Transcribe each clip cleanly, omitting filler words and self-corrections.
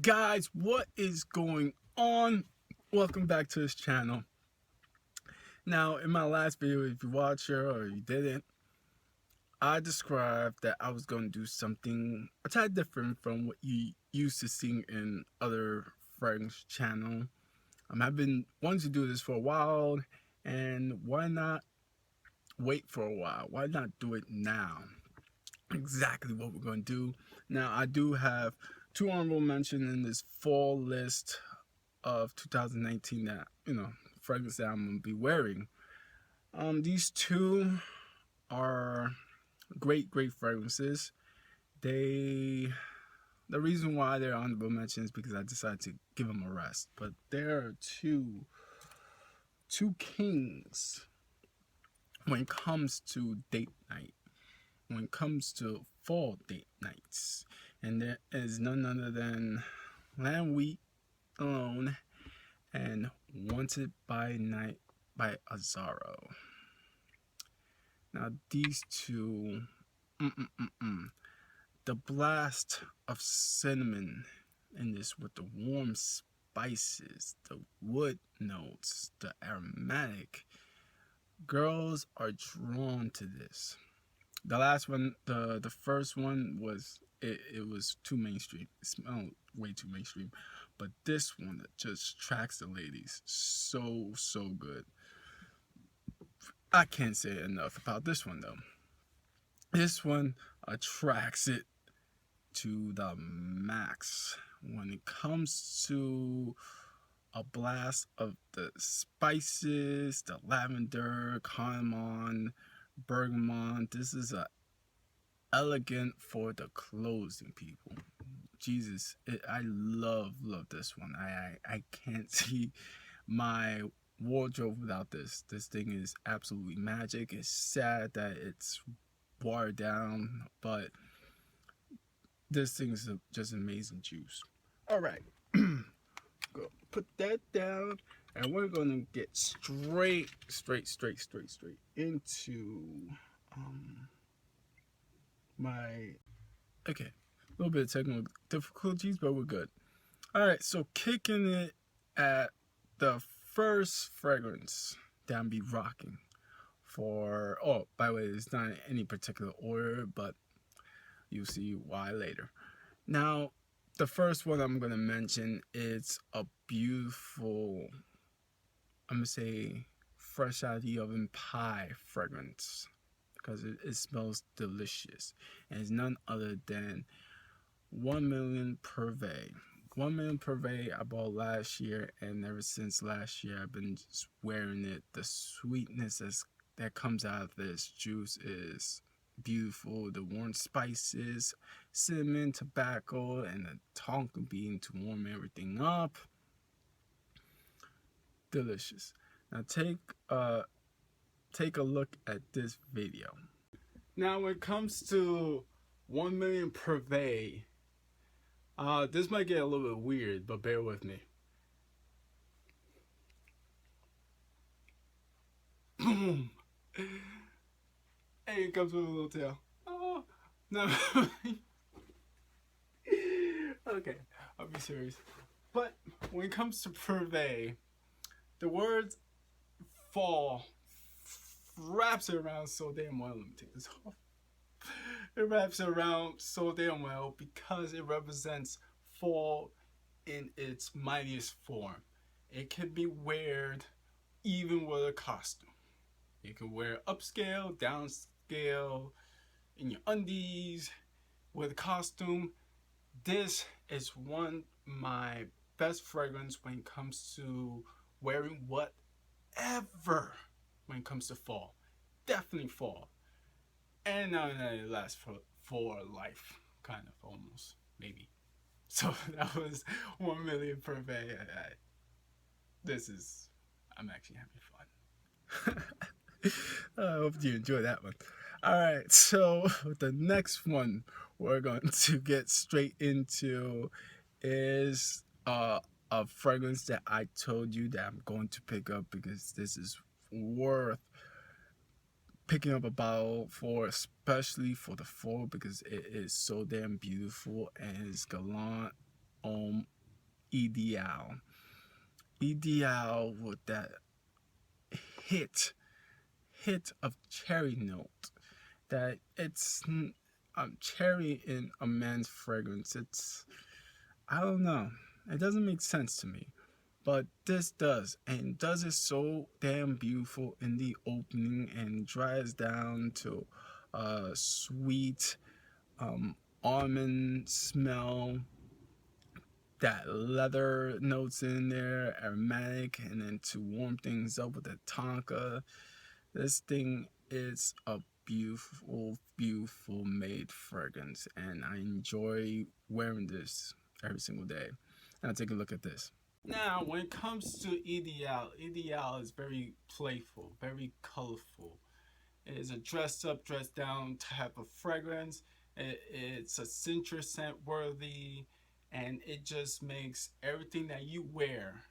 Guys, what is going on? Welcome back to this channel. Now, in my last video, if you watched it or you didn't, I described that I was going to do something a tad different from what you used to seeing in other friends' channel. I've been wanting to do this for a while, and why not wait for a while? Why not do it now? Exactly what we're going to do. Now, I do have two honorable mentions in this fall list of 2019 that fragrance that I'm gonna be wearing. These two are great fragrances. The reason why they're honorable mentions is because I decided to give them a rest. But there are two kings when it comes to date night, when it comes to fall date nights, and there is none other than Land Wheat Alone and Wanted by Night by Azzaro. Now these two, the blast of cinnamon in this with the warm spices, the wood notes, the aromatic, girls are drawn to this. The last one, the first one was it was too mainstream. It smelled way too mainstream. But this one just attracts the ladies so good. I can't say enough about this one though. This one attracts it to the max when it comes to a blast of the spices, the lavender, cardamom, bergamot. This is a elegant for the closing, people. Jesus, I love this one. I can't see my wardrobe without this. This thing is absolutely magic. It's sad that it's watered down, but this thing is just amazing juice. All right, go put that down, and we're gonna get straight into my okay. A little bit of technical difficulties, but we're good. All right, so kicking it at the first fragrance that I'm be rocking for. Oh, by the way, it's not in any particular order, but you'll see why later. Now, the first one I'm gonna mention is a beautiful, I'm gonna say, fresh out of the oven pie fragrance because it smells delicious, and it's none other than 1 Million Purvey. 1 Million Purvey I bought last year, and ever since last year I've been just wearing it. The sweetness that comes out of this juice is beautiful. The warm spices, cinnamon, tobacco, and the tonka bean to warm everything up. Delicious. Now take a look at this video. Now when it comes to 1 Million Purvey, this might get a little bit weird, but bear with me. Boom! And it comes with a little tail. Oh, no. Okay, I'll be serious. But when it comes to Purvey, the words fall wraps it around so damn well. Let me take this off. It wraps it around so damn well because it represents fall in its mightiest form. It can be worn even with a costume. You can wear upscale, downscale, in your undies, with a costume. This is one of my best fragrance when it comes to wearing whatever when it comes to fall. Definitely fall. And now it lasts for life, kind of, almost, maybe. So that was 1 Million Purvey. I'm actually having fun. I hope you enjoy that one. Alright, so the next one we're going to get straight into is a fragrance that I told you that I'm going to pick up because this is worth picking up a bottle for, especially for the fall, because it is so damn beautiful, and it's Galant Homme Ideal. Ideal with that hit of cherry note. That it's cherry in a man's fragrance. It's, I don't know. It doesn't make sense to me. But this does, and does it so damn beautiful in the opening and dries down to sweet almond smell, that leather notes in there, aromatic, and then to warm things up with the tonka. This thing is a beautiful made fragrance, and I enjoy wearing this every single day. Now take a look at this. Now, when it comes to Ideal is very playful, very colorful. It is a dressed up, dressed down type of fragrance. It's a citrus scent worthy, and it just makes everything that you wear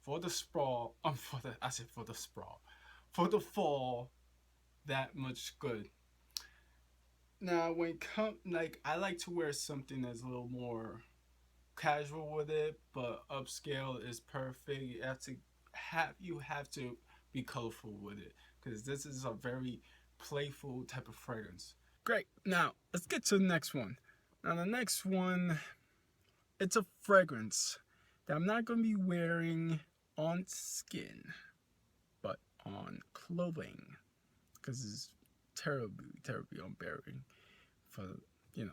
for the sprawl, for the sprawl, for the fall, that much good. Now, when it come, like, I like to wear something that's a little more casual with it, but upscale is perfect. You have to be colorful with it, because this is a very playful type of fragrance. Great. Now let's get to the next one. Now the next one, it's a fragrance that I'm not going to be wearing on skin, but on clothing, because it's terribly unbearing for, a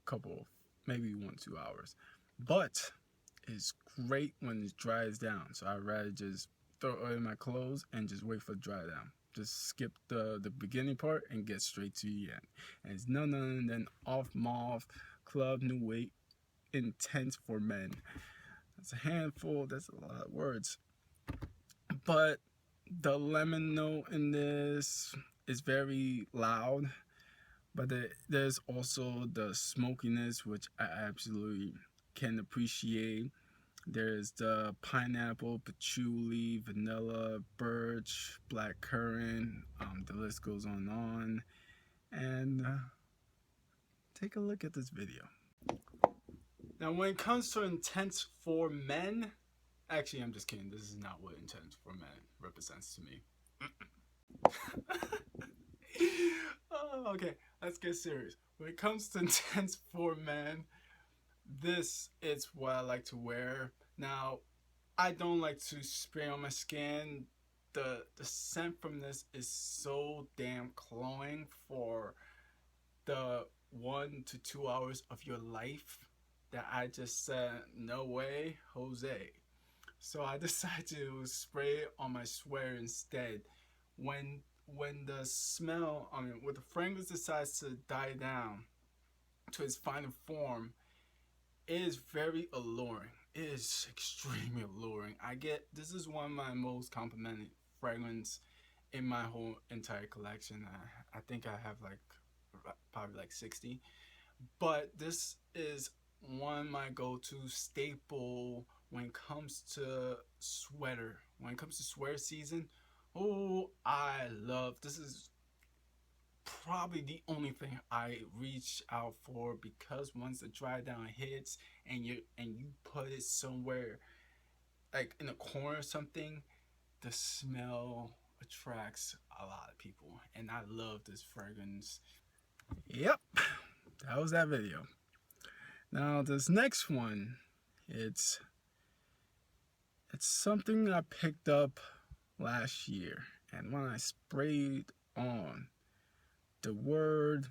couple, maybe 1-2 hours. But it's great when it dries down. So I'd rather just throw it in my clothes and just wait for it to dry down. Just skip the beginning part and get straight to the end. And it's none other than Off Mauve Club New Weight Intense for Men. That's a handful. That's a lot of words. But the lemon note in this is very loud. But there's also the smokiness, which I absolutely can appreciate. There's the pineapple, patchouli, vanilla, birch, black currant. The list goes on. And take a look at this video. Now, when it comes to Intense for Men, actually, I'm just kidding. This is not what Intense for Men represents to me. Okay, let's get serious. When it comes to Intense for Men, this is what I like to wear. Now, I don't like to spray on my skin. The scent from this is so damn cloying for the 1 to 2 hours of your life that I just said, no way, Jose. So I decided to spray it on my sweater instead. When the smell, when the fragrance decides to die down to its final form, it is very alluring. It is extremely alluring. This is one of my most complimented fragrance in my whole entire collection. I think I have probably 60, but this is one of my go-to staple when it comes to sweater. When it comes to sweater season, oh, I love this. Is probably the only thing I reach out for, because once the dry down hits and you put it somewhere like in a corner or something, the smell attracts a lot of people, and I love this fragrance. Yep, that was that video. Now this next one, it's something I picked up last year, and when I sprayed on, the word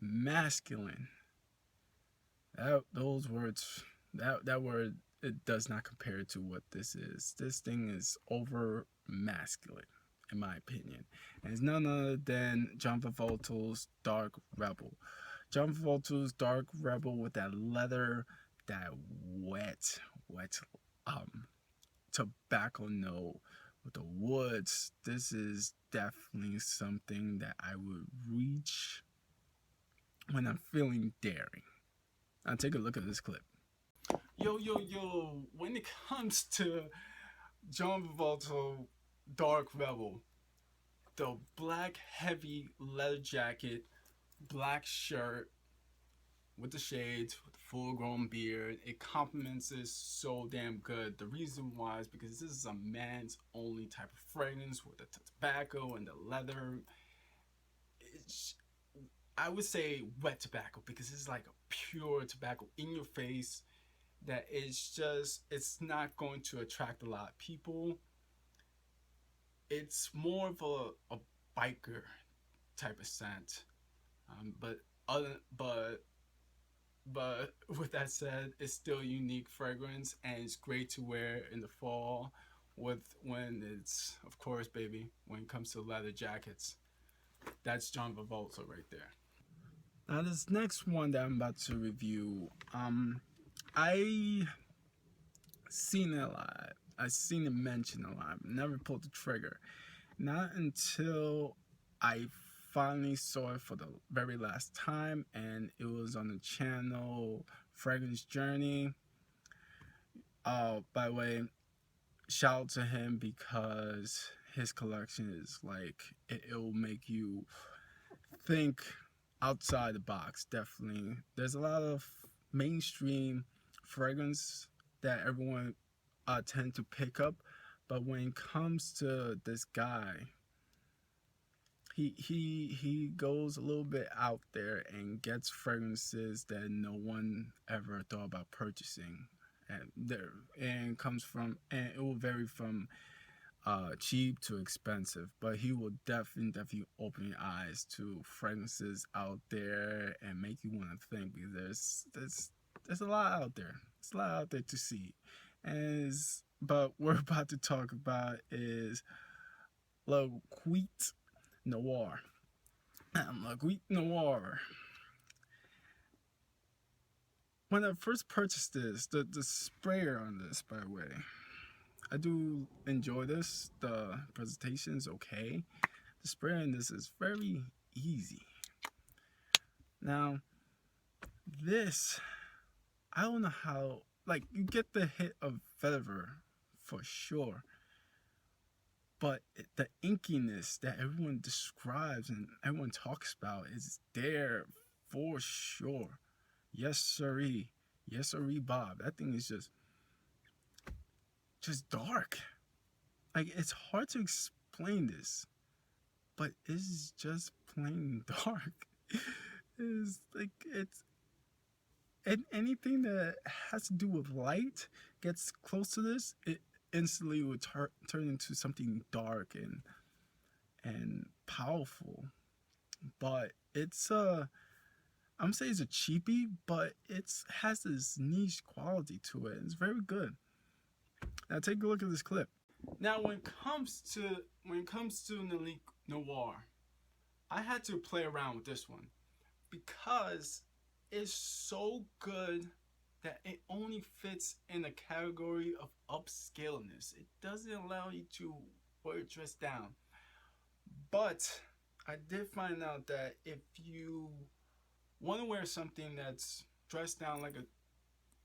masculine, those words, that word, it does not compare to what this is. This thing is over masculine, in my opinion. And it's none other than John Travolta's Dark Rebel. John Travolta's Dark Rebel with that leather, that wet tobacco note with the woods. This is definitely something that I would reach when I'm feeling daring. Now take a look at this clip. Yo, when it comes to John Travolta Dark Rebel, the black heavy leather jacket, black shirt with the shades, with the full grown beard. It complements it so damn good. The reason why is because this is a man's only type of fragrance with the tobacco and the leather. It's, I would say wet tobacco because it's like a pure tobacco in your face that is just, it's not going to attract a lot of people. It's more of a biker type of scent. But other but with that said, it's still a unique fragrance and it's great to wear in the fall with when it's, of course, baby, when it comes to leather jackets. That's John Travolta right there. Now this next one that I'm about to review, I seen it a lot. I seen it mentioned a lot. Never pulled the trigger. Not until I finally saw it for the very last time, and it was on the channel Fragrance Journey. By the way, shout out to him because his collection is like it'll make you think outside the box. Definitely, there's a lot of mainstream fragrance that everyone tend to pick up, but when it comes to this guy, he goes a little bit out there and gets fragrances that no one ever thought about purchasing, and comes from, and it will vary from cheap to expensive, but he will definitely open your eyes to fragrances out there and make you want to think, because there's a lot out there. There's a lot out there to see, and but we're about to talk about is Le Cuit Noir. Le Cuit Noir. When I first purchased this, the sprayer on this, by the way, I do enjoy this. The presentation is okay. The spray in this is very easy. Now, this, I don't know how, like, you get the hit of vetiver for sure, but the inkiness that everyone describes and everyone talks about is there for sure. Yes, sirree. Yes, sirree, Bob. That thing is just dark. Like, it's hard to explain this, but it's just plain dark. It's like, and anything that has to do with light gets close to this, it instantly would turn into something dark and powerful. But it's I'm saying it's a cheapie, but it's has this niche quality to it. It's very good. Now take a look at this clip. Now when it comes to Nuit Noir, I had to play around with this one because it's so good that it only fits in the category of upscaleness. It doesn't allow you to wear it dressed down. But I did find out that if you want to wear something that's dressed down like a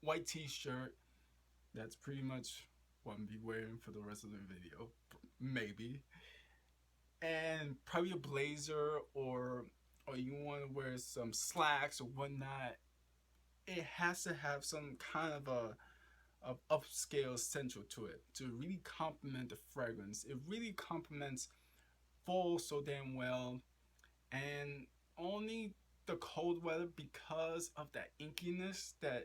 white t-shirt, that's pretty much what I'm be wearing for the rest of the video, maybe, and probably a blazer, or you want to wear some slacks or whatnot, it has to have some kind of a upscale essential to it to really complement the fragrance. It really complements fall so damn well, and only the cold weather, because of that inkiness, that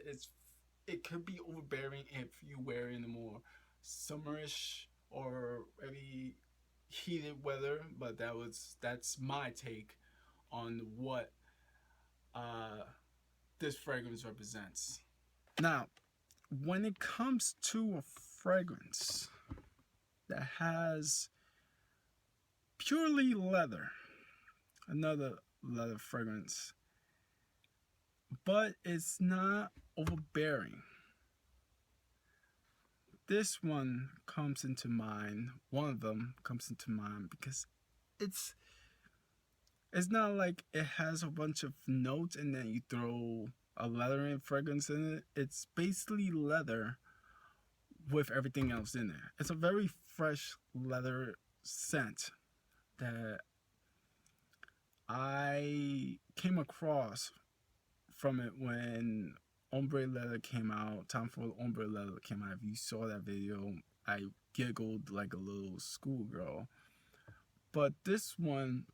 it could be overbearing if you wear it in a more summerish or maybe heated weather. But that's my take on what this fragrance represents. Now, when it comes to a fragrance that has purely leather, another leather fragrance, but it's not overbearing, this one comes into mind. One of them comes into mind because it's not like it has a bunch of notes and then you throw a leathering fragrance in it. It's basically leather with everything else in there. It's a very fresh leather scent that I came across from it when Ombre Leather came out, Tom Ford Ombre Leather came out. If you saw that video, I giggled like a little schoolgirl. But this one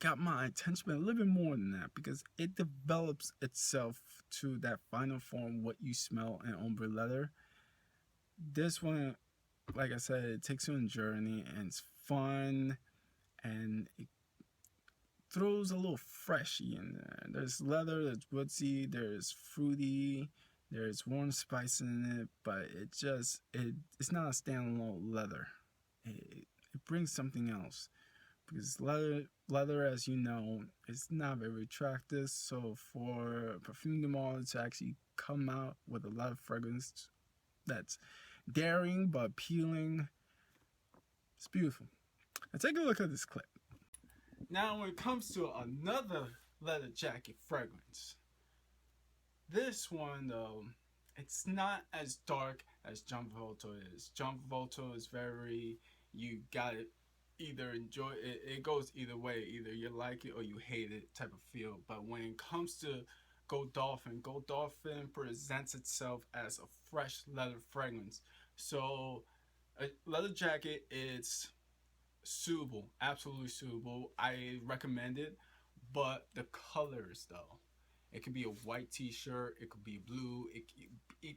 got my attention, but a little bit more than that, because it develops itself to that final form, what you smell in Ombre Leather. This one, like I said, it takes you on a journey, and it's fun, and it throws a little freshy in there. There's leather, there's woodsy, there's fruity, there's warm spice in it, but it's not a standalone leather. It brings something else, because leather, as you know, is not very attractive. So for Parfum de Marly to actually come out with a lot of fragrance that's daring but appealing, it's beautiful. Now take a look at this clip. Now when it comes to another leather jacket fragrance, this one though, it's not as dark as John Travolta is. John Travolta is very, you gotta either enjoy it, it goes either way, either you like it or you hate it type of feel. But when it comes to Gold Dolphin presents itself as a fresh leather fragrance. So a leather jacket is suitable, absolutely suitable. I recommend it, but the colors though, it could be a white t-shirt, it could be blue, it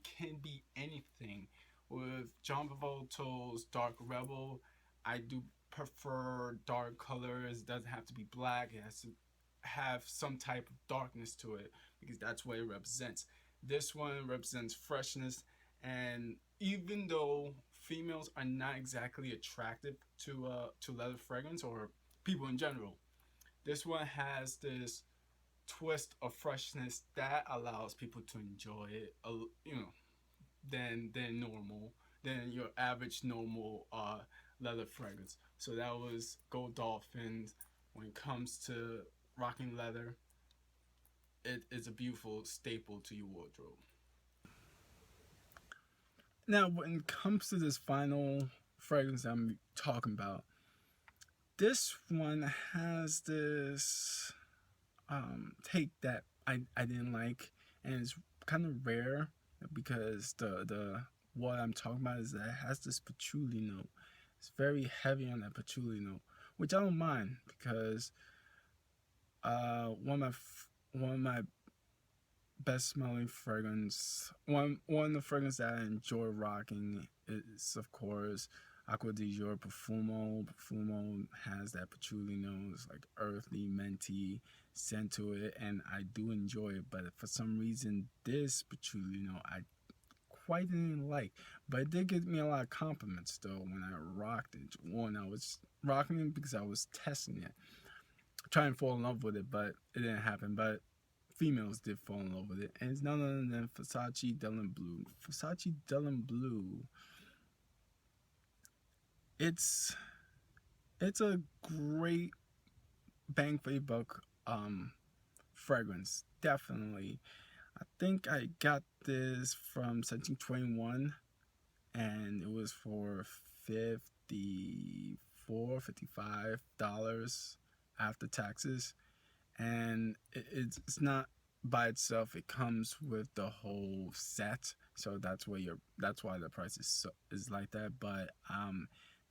can be anything. With John Travolta's Dark Rebel, I do prefer dark colors. It doesn't have to be black, it has to have some type of darkness to it, because that's what it represents. This one represents freshness, and even though females are not exactly attractive to leather fragrance, or people in general, this one has this twist of freshness that allows people to enjoy it, you know, than normal, than your average normal leather fragrance. So that was Gold Dolphins. When it comes to rocking leather, it is a beautiful staple to your wardrobe. Now, when it comes to this final fragrance I'm talking about, this one has this take that I didn't like, and it's kind of rare, because the what I'm talking about is that it has this patchouli note. It's very heavy on that patchouli note, which I don't mind, because one of my best smelling fragrance, one of the fragrance that I enjoy rocking is, of course, Acqua di Giorgio Profumo. Profumo has that patchouli nose, like earthly, minty scent to it, and I do enjoy it. But for some reason, this patchouli note I quite didn't like. But it did give me a lot of compliments though when I rocked it. One, I was rocking it because I was testing it, trying to fall in love with it, but it didn't happen. But females did fall in love with it, and it's none other than Versace Dylan Blue. Versace Dylan Blue. It's a great bang for your buck fragrance, definitely. I think I got this from 1721, and it was for $54, $55 after taxes. And it's not by itself, it comes with the whole set, so that's why the price is like that. But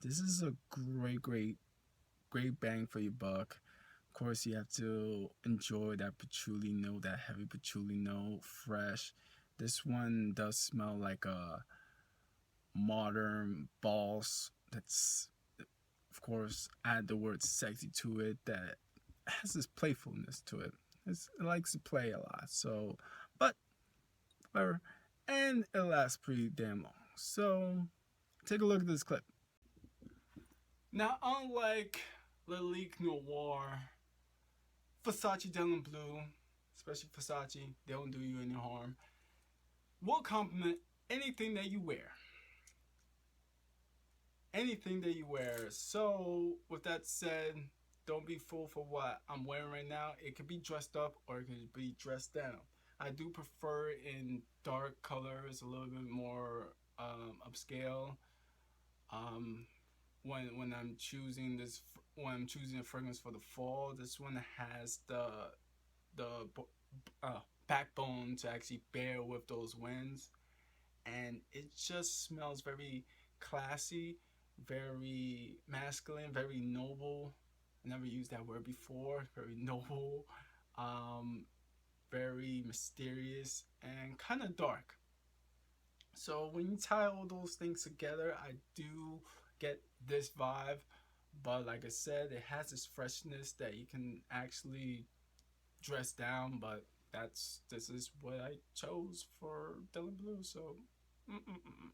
this is a great bang for your buck. Of course, you have to enjoy that patchouli note, that heavy patchouli note, fresh. This one does smell like a modern boss. That's, of course, add the word sexy to it, that has this playfulness to it. It likes to play a lot. So, but whatever. And it lasts pretty damn long. So, take a look at this clip. Now, unlike Lalique Noir, Versace Dylan Blue, especially Versace, they don't do you any harm, will compliment anything that you wear. Anything that you wear. So, with that said, don't be fooled for what I'm wearing right now. It could be dressed up or it could be dressed down. I do prefer in dark colors, a little bit more upscale. Um, when I'm choosing a fragrance for the fall, this one has the backbone to actually bear with those winds. And it just smells very classy, very masculine, very noble. I never used that word before. Very noble, um, very mysterious, and kind of dark. So when you tie all those things together, I do get this vibe. But like I said, it has this freshness that you can actually dress down. But this is what I chose for Dylan Blue. So, mm-mm-mm.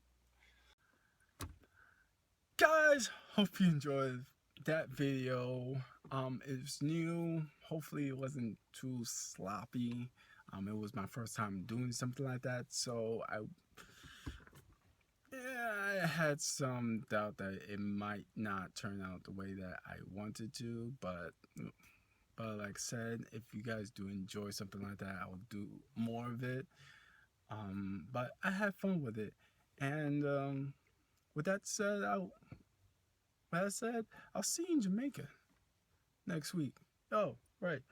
Guys, hope you enjoyed that video. It was new. Hopefully, it wasn't too sloppy. It was my first time doing something like that, so I had some doubt that it might not turn out the way that I wanted to, but like I said, if you guys do enjoy something like that, I will do more of it. But I had fun with it, and with that said, I'll see you in Jamaica next week. Oh, right.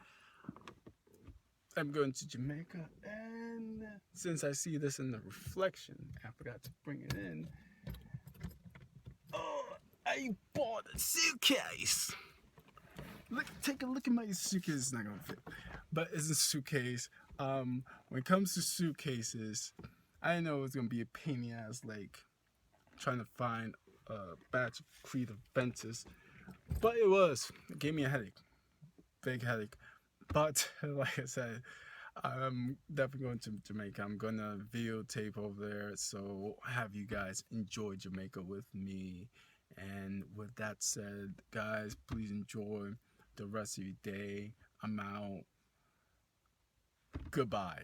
I'm going to Jamaica, and since I see this in the reflection, I forgot to bring it in. Oh, I bought a suitcase. Take a look at my suitcase. It's not gonna fit, but it's a suitcase. When it comes to suitcases, I know it's gonna be a pain in the ass, like trying to find a batch of creative fences, but it gave me a headache, big headache. But like I said, I'm definitely going to Jamaica. I'm gonna videotape over there, so have you guys enjoy Jamaica with me. And with that said, guys, please enjoy the rest of your day. I'm out. Goodbye.